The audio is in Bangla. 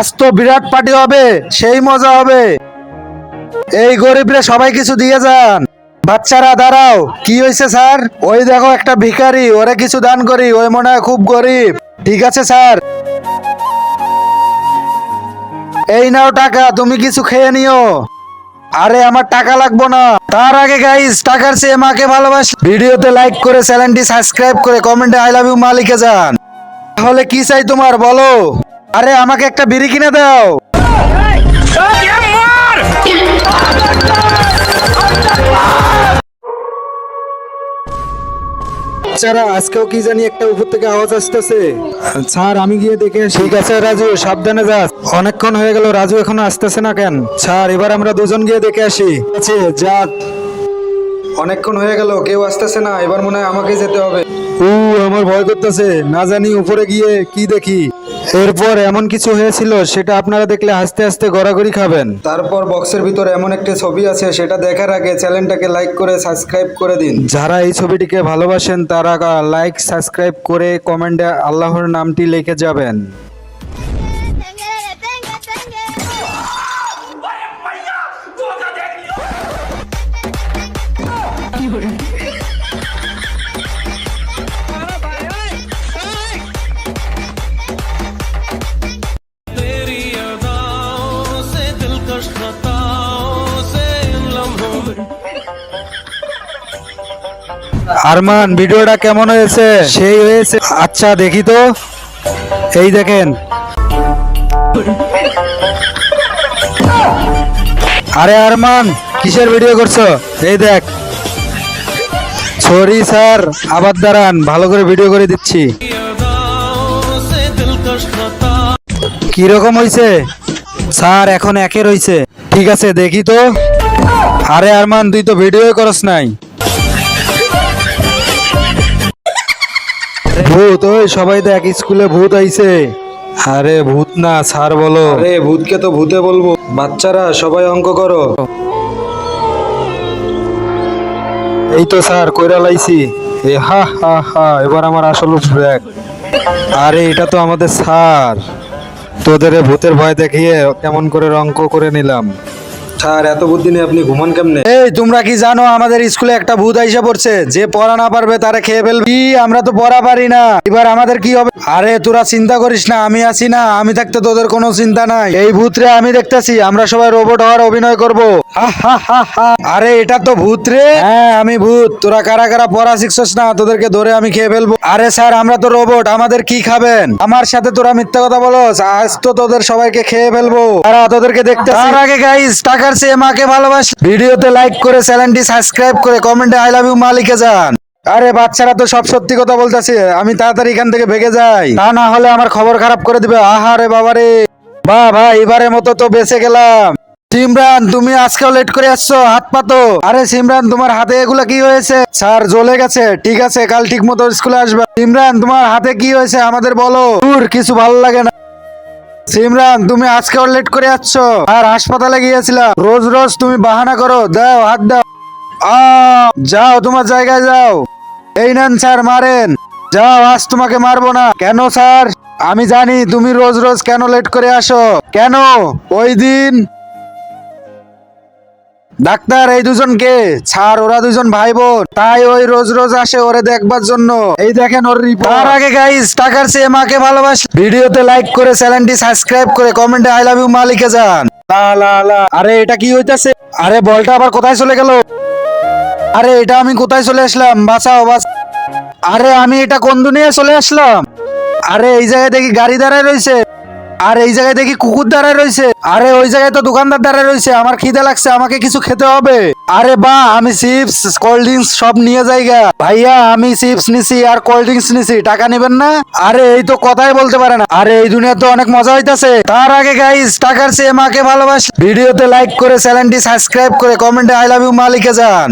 আজ তো বিরাট পার্টি হবে, সেই মজা হবে। এই গরিবরে সবাই কিছু দিয়ে যান। বাচ্চারা দাঁড়াও, কি হয়েছে স্যার? ওই দেখো একটা ভিখারি, ওরে কিছু দান করি, ওই মনে হয় খুব গরিব। ঠিক আছে স্যার, এই নাও টাকা, তুমি কিছু খেয়ে নিও। আরে আমার টাকা লাগবো না। তার আগে গাইস, টাকার চেয়ে মাকে ভালোবাসি। ভিডিওতে লাইক করে চ্যানেলটি সাবস্ক্রাইব করে কমেন্টে আই লাভ ইউ মা লিখে যান। তাহলে কি চাই তোমার বলো? আরে আমাকে একটা বিড়ি কিনে দাও। বাচ্চারা, আজকেও কি জানি একটা উপর থেকে আওয়াজ আসতেছে। স্যার আমি গিয়ে দেখে আসি। ঠিক আছে রাজু, সাবধানে যাস। অনেকক্ষণ হয়ে গেল, রাজু এখনো আসতেছে না কেন? স্যার এবার আমরা দুজন গিয়ে দেখে আসি। আছে যা। অনেকক্ষণ হয়ে গেল, কেউ আসতেছে না, এবার মনে হয় আমাকেই যেতে হবে। আমার ভয় করতেছে, না জানি উপরে গিয়ে কি দেখি। এরপর এমন কিছু হয়েছিল, সেটা আপনারা দেখলে হাসতে হাসতে গড়াগড়ি খাবেন। তারপর বক্সের ভিতরে এমন একটা ছবি আছে, সেটা দেখার আগে চ্যানেলটাকে লাইক করে সাবস্ক্রাইব করে দিন। যারা এই ছবিটিকে ভালোবাসেন তারা লাইক সাবস্ক্রাইব করে কমেন্টে আল্লাহর নামটি লিখে যাবেন। আরমান, ভিডিওটা কেমন হয়েছে? সেই হয়েছে। আচ্ছা দেখি তো। এই দেখেন। আরে আরমান, কিসের ভিডিও করছো? এই দেখ। সরি স্যার, আবার দাঁড়ান, ভালো করে ভিডিও করে দিচ্ছি। কিরকম হয়েছে? স্যার এখন একের হয়েছে। ঠিক আছে দেখি তো। আরে আরমান, তুই তো ভিডিও করস নাই। ভূত, ওই সবাই দেখ, স্কুলে ভূত আইছে। আরে ভূত না স্যার বলো। আরে ভূতকে তো ভূতে বলবো। বাচ্চারা সবাই অঙ্ক করো। এই তো স্যার কইরা লাইছি। এ হা হা হা, এবার আমার আসল রূপ দেখ। আরে এটা তো আমাদের স্যার। তোদের ভূতের ভয় দেখিয়ে কেমন করে অঙ্ক করে নিলাম। স্যার এত বুদ্ধি নেই, আপনি ঘুমান কেমনে? এই তোমরা কি জানো আমাদের স্কুলে একটা ভূত আইসা পড়ছে, যে পড়া না পারবে তারা খেয়ে ফেলবে। কি, আমরা তো পড়া পারি না, এবার আমাদের কি হবে? আরে তোরা চিন্তা করিস না, আমি আছি না, আমি থাকতে তোদের কোনো চিন্তা নাই। এই ভূত রে আমি দেখতেছি, আমরা সবাই রোবট হওয়ার অভিনয় করব। আরে এটা তো ভূত রে। হ্যাঁ আমি ভূত। তোরা কারা কারা পড়া শিখছস না, তোদেরকে ধরে আমি খেয়ে ফেলবো। আরে স্যার আমরা তো রোবট, আমাদের কি খাবেন? আমার সাথে তোরা মিথ্যা কথা বলস, আজ তো তোদের সবাইকে খেয়ে ফেলবো। তারা তোদেরকে দেখতে। তার আগে গাইস, টাকার চেয়ে মাকে ভালোবাসি। ভিডিওতে লাইক করে চ্যানেলটি সাবস্ক্রাইব করে কমেন্টে আই লাভ ইউ মা লিখে যান। আরে বাচ্চারা তো সব সত্যি কথা বলতেছে, আমি তাড়াতাড়ি এখান থেকে ভেগে যাই, তা না হলে আমার খবর খারাপ করে দিবে। আহারে বাবারে। বাহ ভাই, এবারের মতো তো বেঁচে গেলাম। সিমরান, তুমি আজকেও লেট করে আসছো, হাত পাতো। আরে সিমরান, তোমার হাতে এগুলা কি হয়েছে? স্যার জ্বলে গেছে। ঠিক আছে, কাল ঠিক মতো স্কুলে আসবে। সিমরান, তোমার হাতে কি হয়েছে আমাদের বলো। দূর, কিছু ভালো লাগে না। সিমরান, তুমি আজকেও লেট করে আসছো, আর হাসপাতালে গিয়েছিলাম। রোজ রোজ তুমি বাহানা করো। দাও হাত দাও। যাও তোমার জায়গায় যাও। এই নেন স্যার, মারেন। যাও, আজ তোমাকে মারবো না। কেন স্যার? আমি জানি তুমি রোজ রোজ কেন লেট করে আসো। কেন? ওই দিন ডাক্তার, এই দুজনকে স্যার, ওরা দুজন ভাই বোন, তাই ওই রোজ রোজ আসে ওরে দেখবার জন্য। এই দেখেন ওর রিপোর্ট। তার আগে গাইস, টাকার চেয়ে মাকে ভালোবাসি। ভিডিওতে লাইক করে চ্যানেলটি সাবস্ক্রাইব করে কমেন্টে আই লাভ ইউ মা লিখে যান। লা লা লা। আরে এটা কি হইতাছে? আরে বলটা আবার কোথায় চলে গেল? আরে এটা আমি কোথায় চলে আসলাম? বাঁচাও বাঁচাও। আরে আমি এটা কোন দুনিয়ায় চলে আসলাম? আরে এই জায়গায় দেখি গাড়ি দাঁড়ায় রয়েছে, আর এই জায়গায় দেখি কুকুর দাঁড়ায় রয়েছে। আরে ওই জায়গায় তো দোকানদার দাঁড়ায় রয়েছে। আমার খিদে লাগছে, আমাকে কিছু খেতে হবে। আরে বা, আমি চিপস কোল্ড ড্রিঙ্কস সব নিয়ে যাইগা। ভাইয়া আমি চিপস নিছি আর কোল্ড ড্রিঙ্কস নিছি, টাকা নিবেন না? আরে এই তো কথাই বলতে পারে না। আরে এই দুনিয়া তো অনেক মজা হইতাছে। তার আগে গাইস, টাকার চেয়ে মাকে ভালোবাসি। ভিডিওতে লাইক করে চ্যানেলটি সাবস্ক্রাইব করে কমেন্টে আই লাভ ইউ মা লিখে যান।